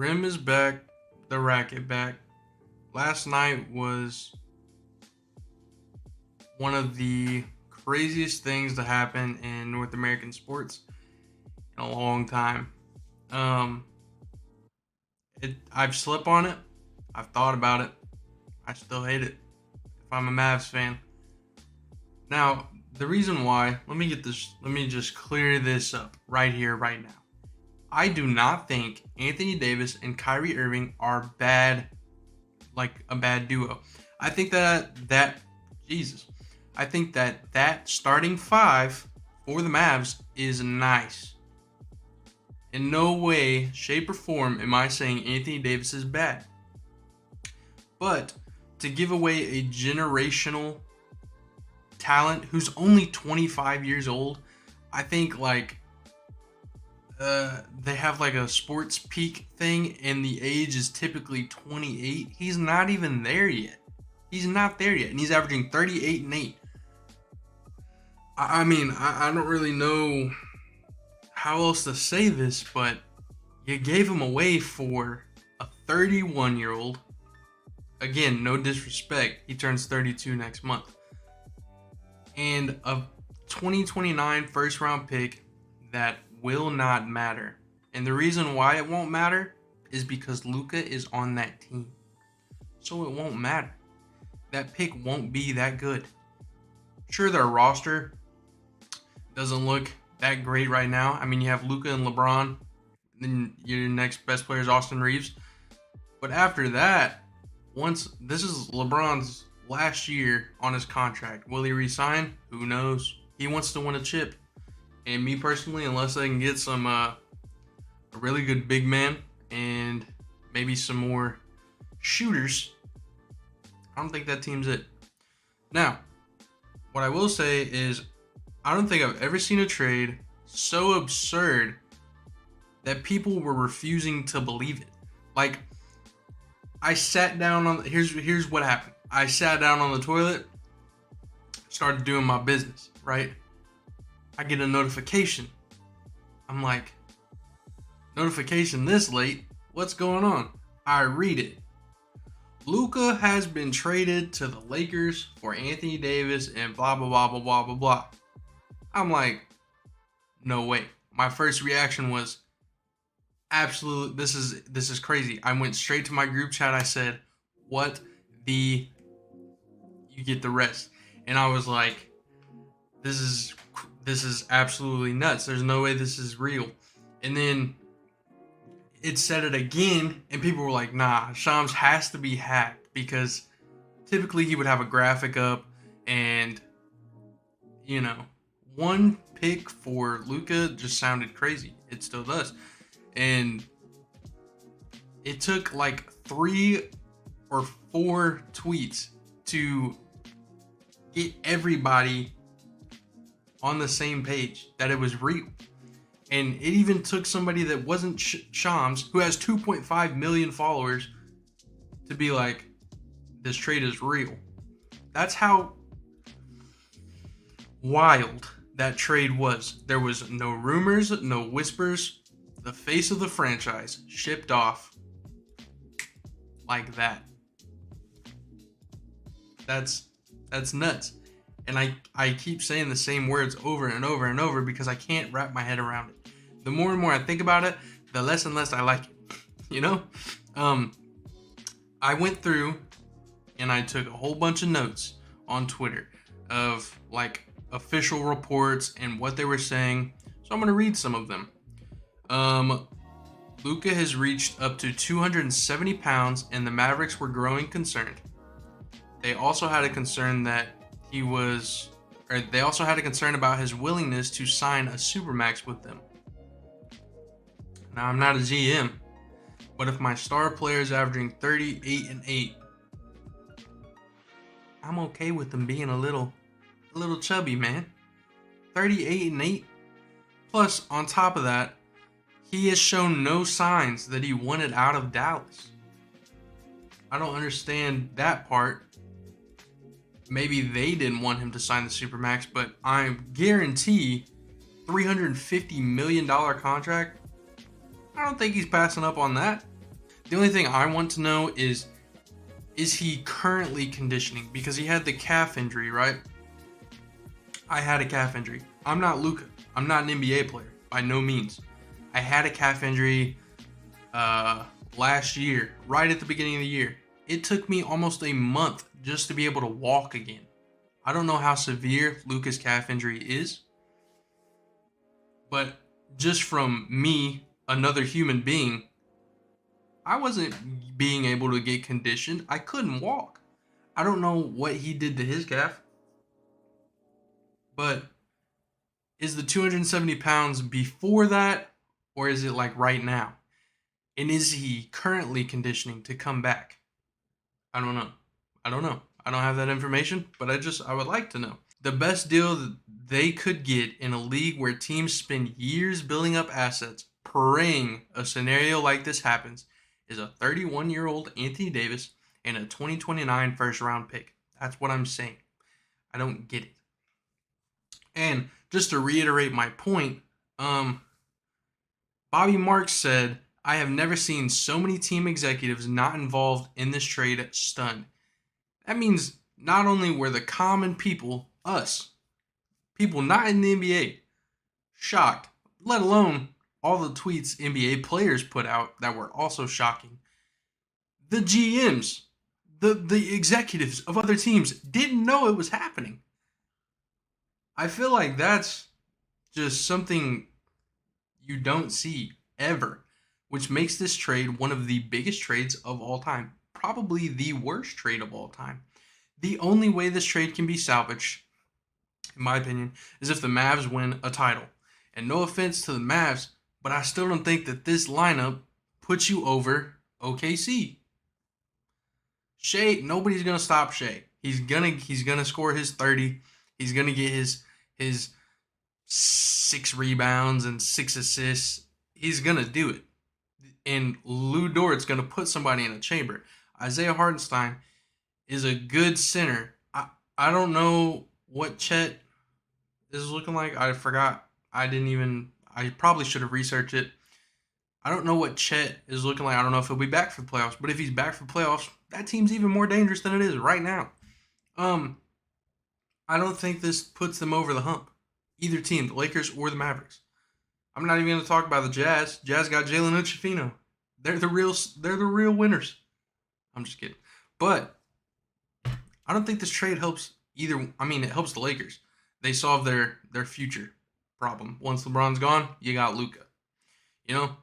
rim is back, the racket back. Last night was one of the craziest things to happen in North American sports in a long time. Um, I've slept on it. I've thought about it. I still hate it. If I'm a Mavs fan. Now, the reason why, let me just clear this up right here, right now. I do not think Anthony Davis and Kyrie Irving are bad, like a bad duo. I think I think that starting five for the Mavs is nice. In no way, shape, or form am I saying Anthony Davis is bad. But to give away a generational talent who's only 25 years old, I think they have like a sports peak thing and the age is typically 28. He's not even there yet. He's not there yet, and he's averaging 38 and 8. I mean, I don't really know how else to say this, but you gave him away for a 31-year-old. Again, no disrespect. He turns 32 next month. And a 2029 first round pick that will not matter. And the reason why it won't matter is because Luka is on that team. So it won't matter. That pick won't be that good. Sure, their roster doesn't look that great right now. I mean, you have Luka and LeBron. Then your next best player is Austin Reeves. But after that, once this is LeBron's last year on his contract, will he resign? Who knows? He wants to win a chip. And me personally, unless they can get some a really good big man and maybe some more shooters, I don't think that team's it. Now, what I will say is I don't think I've ever seen a trade so absurd that people were refusing to believe it. Like, I sat down on here's what happened. I sat down on the toilet, started doing my business, right? I get a notification. I'm like, notification this late? What's going on? I read it. Luka has been traded to the Lakers for Anthony Davis and blah, blah, blah, blah, blah, blah, blah. I'm like, no way. My first reaction was, absolute, this is crazy. I went straight to my group chat. I said, you get the rest. And I was like, this is absolutely nuts. There's no way this is real. And then it said it again, and people were like, nah, Shams has to be hacked, because typically he would have a graphic up, and one pick for Luka just sounded crazy. It still does. And it took like 3 or 4 tweets to get everybody on the same page that it was real. And it even took somebody that wasn't Shams, who has 2.5 million followers, to be like, this trade is real. That's how wild that trade was. There was no rumors, no whispers. The face of the franchise shipped off like that. That's nuts. And I keep saying the same words over and over and over because I can't wrap my head around it. The more and more I think about it, the less and less I like it. I went through and I took a whole bunch of notes on Twitter of like official reports and what they were saying. So I'm going to read some of them. Luka has reached up to 270 pounds and the Mavericks were growing concerned. They also had a concern about his willingness to sign a supermax with them. Now, I'm not a GM, but if my star player is averaging 38 and 8, I'm okay with them being a little chubby, man. 38 and 8. Plus, on top of that, he has shown no signs that he wanted out of Dallas. I don't understand that part. Maybe they didn't want him to sign the Supermax, but I guarantee $350 million contract, I don't think he's passing up on that. The only thing I want to know is he currently conditioning? Because he had the calf injury, right? I had a calf injury. I'm not Luka. I'm not an NBA player by no means. I had a calf injury last year, right at the beginning of the year. It took me almost a month just to be able to walk again. I don't know how severe Luka's calf injury is, but just from me, another human being, I wasn't being able to get conditioned. I couldn't walk. I don't know what he did to his calf, but is the 270 pounds before that, or is it like right now? And is he currently conditioning to come back? I don't know. I don't know. I don't have that information, but I would like to know. The best deal that they could get in a league where teams spend years building up assets, praying a scenario like this happens, is a 31-year-old Anthony Davis and a 2029 first round pick. That's what I'm saying. I don't get it. And just to reiterate my point, Bobby Marks said, I have never seen so many team executives not involved in this trade stunned. That means not only were the common people, us, people not in the NBA, shocked, let alone all the tweets NBA players put out that were also shocking. The GMs, the executives of other teams didn't know it was happening. I feel like that's just something you don't see ever, which makes this trade one of the biggest trades of all time. Probably the worst trade of all time. The only way this trade can be salvaged, in my opinion, is if the Mavs win a title. And no offense to the Mavs, but I still don't think that this lineup puts you over OKC. Shea, nobody's gonna stop Shea. He's gonna score his 30. He's gonna get his 6 rebounds and 6 assists. He's gonna do it. And Lou Dort's gonna put somebody in a chamber. Isaiah Hartenstein is a good center. I don't know what Chet is looking like. I forgot. I probably should have researched it. I don't know what Chet is looking like. I don't know if he'll be back for the playoffs. But if he's back for the playoffs, that team's even more dangerous than it is right now. I don't think this puts them over the hump. Either team, the Lakers or the Mavericks. I'm not even going to talk about the Jazz. Jazz got Jalen Uchifino. They're the real winners. I'm just kidding. But I don't think this trade helps either. I mean, it helps the Lakers. They solve their future problem. Once LeBron's gone, you got Luka. You know,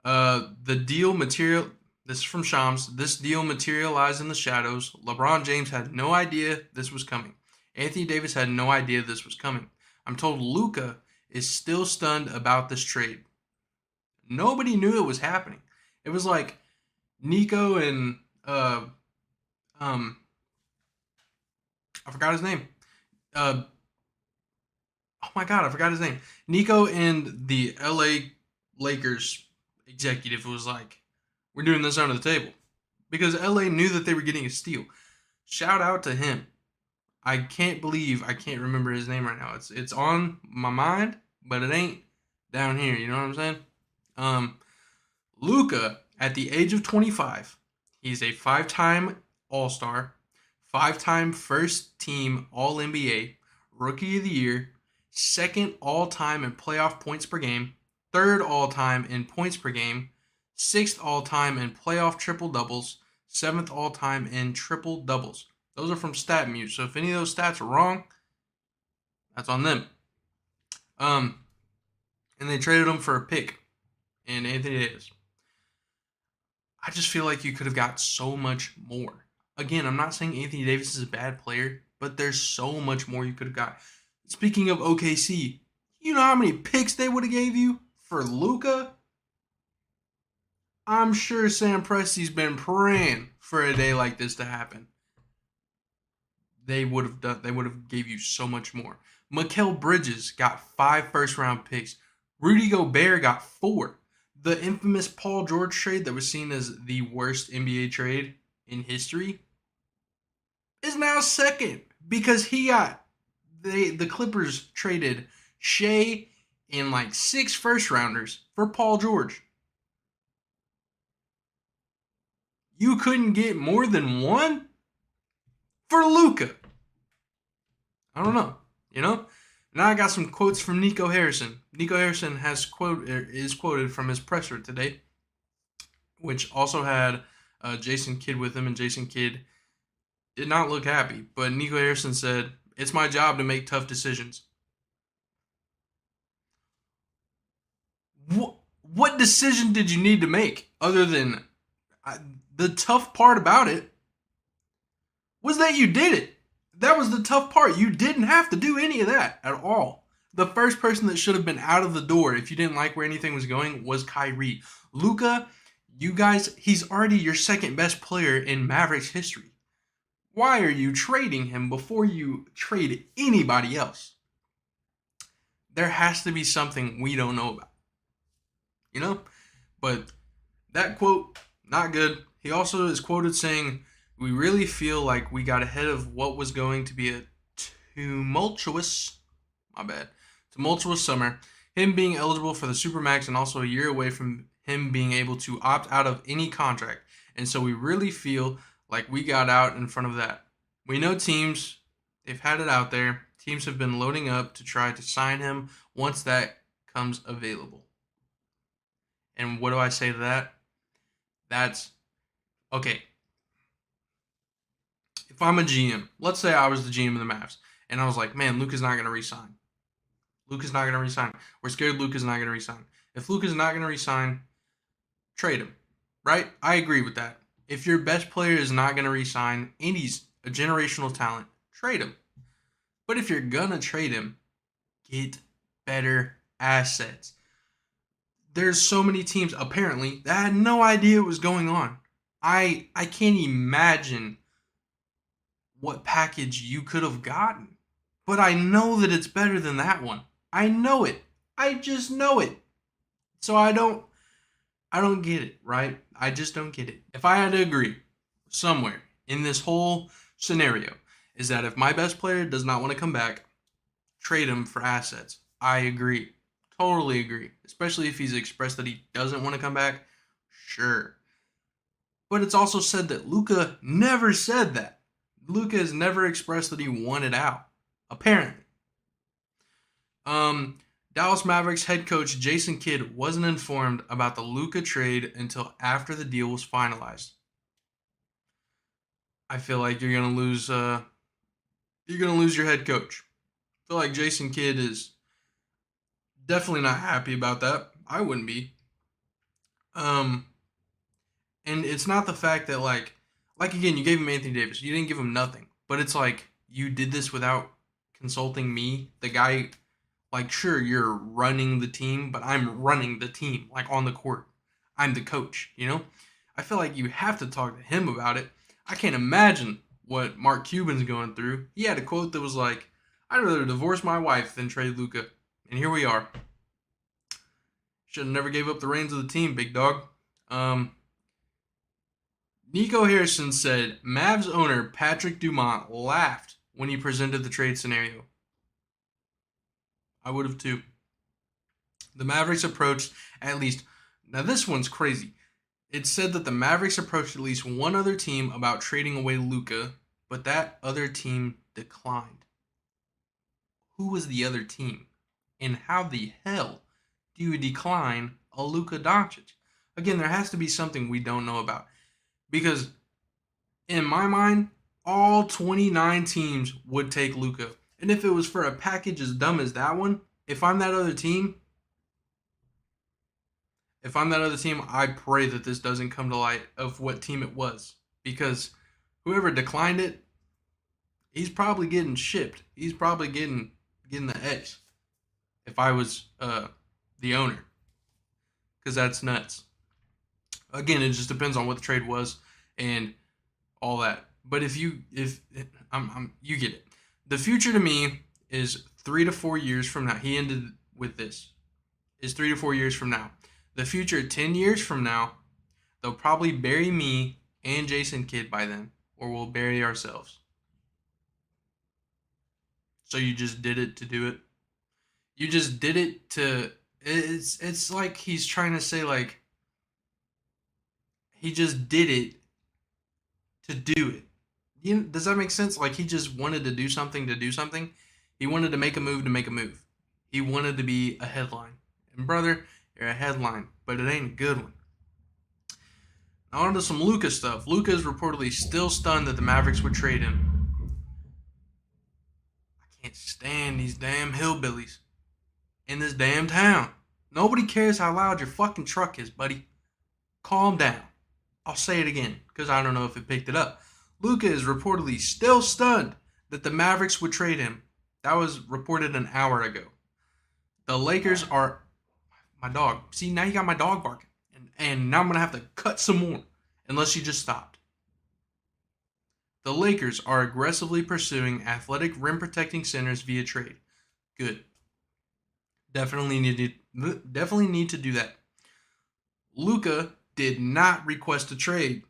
the deal material. This is from Shams. This deal materialized in the shadows. LeBron James had no idea this was coming. Anthony Davis had no idea this was coming. I'm told Luka is still stunned about this trade. Nobody knew it was happening. It was like Nico and I forgot his name. Oh my god, I forgot his name. Nico and the LA Lakers executive was like, we're doing this under the table. Because LA knew that they were getting a steal. Shout out to him. I can't believe I can't remember his name right now. It's on my mind, but it ain't down here. You know what I'm saying? Luka, at the age of 25, he's a 5-time All-Star, 5-time first-team All-NBA, Rookie of the Year, 2nd all-time in playoff points per game, 3rd all-time in points per game, 6th all-time in playoff triple-doubles, 7th all-time in triple-doubles. Those are from StatMuse, so if any of those stats are wrong, that's on them. And they traded him for a pick and Anthony Davis. I just feel like you could have got so much more. Again, I'm not saying Anthony Davis is a bad player, but there's so much more you could have got. Speaking of OKC, you know how many picks they would have gave you for Luka? I'm sure Sam Presti's been praying for a day like this to happen. They would have gave you so much more. Mikal Bridges got 5 first-round picks. Rudy Gobert got 4. The infamous Paul George trade that was seen as the worst NBA trade in history is now second because the Clippers traded Shea and like 6 first-rounders for Paul George. You couldn't get more than one for Luka. I don't know. Now I got some quotes from Nico Harrison. Nico Harrison is quoted from his presser today, which also had Jason Kidd with him, and Jason Kidd did not look happy. But Nico Harrison said, "It's my job to make tough decisions." What decision did you need to make other than the tough part about it was that you did it. That was the tough part. You didn't have to do any of that at all. The first person that should have been out of the door if you didn't like where anything was going was Kyrie. Luka, you guys, he's already your second best player in Mavericks history. Why are you trading him before you trade anybody else? There has to be something we don't know about. But that quote, not good. He also is quoted saying, "We really feel like we got ahead of what was going to be a tumultuous summer. Him being eligible for the Supermax and also a year away from him being able to opt out of any contract. And so we really feel like we got out in front of that. We know teams, they've had it out there. Teams have been loading up to try to sign him once that comes available." And what do I say to that? That's okay. If I'm a GM, let's say I was the GM of the Mavs, and I was like, "Man, Luka's not going to resign. Luka's not going to resign. We're scared Luka's not going to resign." If Luka's not going to resign, trade him, right? I agree with that. If your best player is not going to resign and he's a generational talent, trade him. But if you're going to trade him, get better assets. There's so many teams, apparently, that had no idea what was going on. I can't imagine what package you could have gotten. But I know that it's better than that one. I know it. I just know it. So I don't get it, right? I just don't get it. If I had to agree somewhere in this whole scenario is that if my best player does not want to come back, trade him for assets. I agree. Totally agree. Especially if he's expressed that he doesn't want to come back. Sure. But it's also said that Luka never said that. Luka has never expressed that he wanted out. Apparently. Dallas Mavericks head coach Jason Kidd wasn't informed about the Luka trade until after the deal was finalized. I feel like you're gonna lose your head coach. I feel like Jason Kidd is definitely not happy about that. I wouldn't be. And it's not the fact that like again, you gave him Anthony Davis. You didn't give him nothing. But it's like you did this without consulting me, the guy. Like, sure, you're running the team, but I'm running the team, like on the court. I'm the coach, I feel like you have to talk to him about it. I can't imagine what Mark Cuban's going through. He had a quote that was like, "I'd rather divorce my wife than trade Luka." And here we are. Should have never gave up the reins of the team, big dog. Nico Harrison said Mavs owner Patrick Dumont laughed when he presented the trade scenario. I would have too. The Mavericks approached at least, now this one's crazy. It said that the Mavericks approached at least one other team about trading away Luka, but that other team declined. Who was the other team? And how the hell do you decline a Luka Doncic? Again, there has to be something we don't know about. Because in my mind, all 29 teams would take Luka. And if it was for a package as dumb as that one, if I'm that other team, I pray that this doesn't come to light of what team it was. Because whoever declined it, he's probably getting shipped. He's probably getting the X if I was the owner. Because that's nuts. Again, it just depends on what the trade was and all that. But you get it. The future to me is 3 to 4 years from now. He ended with this. Is 3 to 4 years from now. The future 10 years from now, they'll probably bury me and Jason Kidd by then, or we'll bury ourselves. So you just did it to do it. You just did it to. It's like he's trying to say like. He just did it to do it. Does that make sense? Like he just wanted to do something to do something. He wanted to make a move to make a move. He wanted to be a headline. And brother, you're a headline, but it ain't a good one. Now on to some Luka stuff. Luka is reportedly still stunned that the Mavericks would trade him. I can't stand these damn hillbillies in this damn town. Nobody cares how loud your fucking truck is, buddy. Calm down. I'll say it again because I don't know if it picked it up. Luka is reportedly still stunned that the Mavericks would trade him. That was reported an hour ago. The Lakers are my dog. See, now you got my dog barking. And now I'm going to have to cut some more unless you just stopped. The Lakers are aggressively pursuing athletic rim protecting centers via trade. Good. Definitely need to do that. Luka did not request a trade.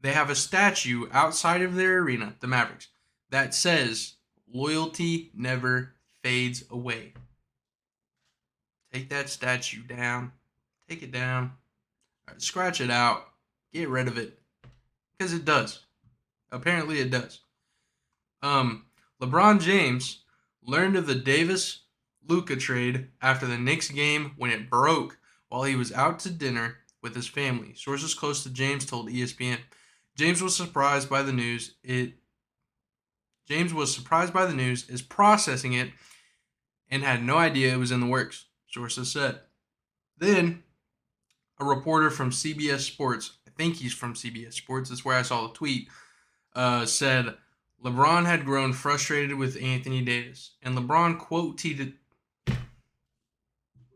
They have a statue outside of their arena, the Mavericks, that says loyalty never fades away. Take that statue down. Take it down. Right, scratch it out. Get rid of it. Because it does. Apparently it does. LeBron James learned of the Davis-Luka trade after the Knicks game when it broke while he was out to dinner with his family. Sources close to James told ESPN. James was surprised by the news, is processing it, and had no idea it was in the works, sources said. Then, a reporter from CBS Sports, I think he's from CBS Sports, that's where I saw the tweet, said LeBron had grown frustrated with Anthony Davis. And LeBron quote tweeted,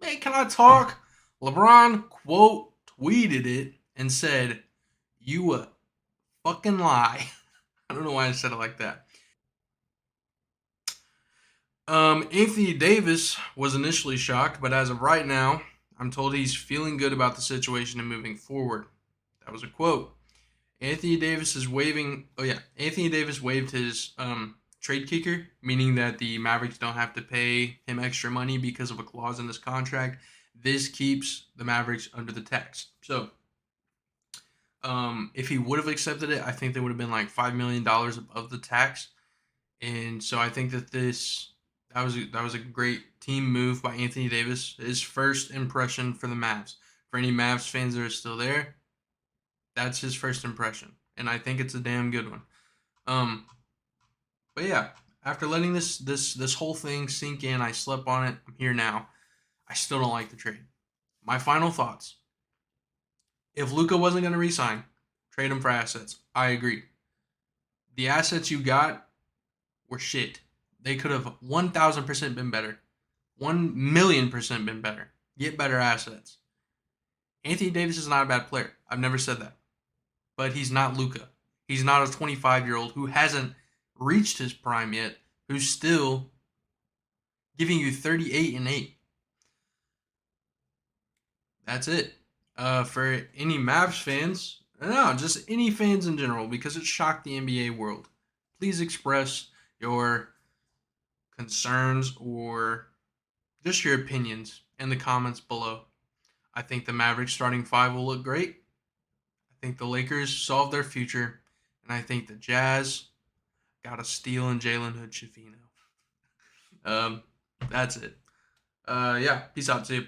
"Hey, can I talk?" LeBron quote tweeted it and said, "You a fucking lie." I don't know why I said it like that. Anthony Davis was initially shocked, but as of right now, I'm told he's feeling good about the situation and moving forward. That was a quote. Anthony Davis waived his trade kicker, meaning that the Mavericks don't have to pay him extra money because of a clause in this contract. This keeps the Mavericks under the tax. So, if he would have accepted it, I think there would have been like $5 million above the tax. And so I think that that was a great team move by Anthony Davis. His first impression for the Mavs. For any Mavs fans that are still there, that's his first impression, and I think it's a damn good one. But yeah, after letting this whole thing sink in, I slept on it. I'm here now. I still don't like the trade. My final thoughts: if Luka wasn't going to resign, trade him for assets. I agree. The assets you got were shit. They could have 1,000% been better. 1,000,000% been better. Get better assets. Anthony Davis is not a bad player. I've never said that. But he's not Luka. He's not a 25-year-old who hasn't reached his prime yet, who's still giving you 38 and 8. That's it. For any Mavs fans, no, just any fans in general, because it shocked the NBA world. Please express your concerns or just your opinions in the comments below. I think the Mavericks starting five will look great. I think the Lakers solve their future. And I think the Jazz got a steal in Jalen Hood-Schifino. That's it. Yeah, peace out, see you.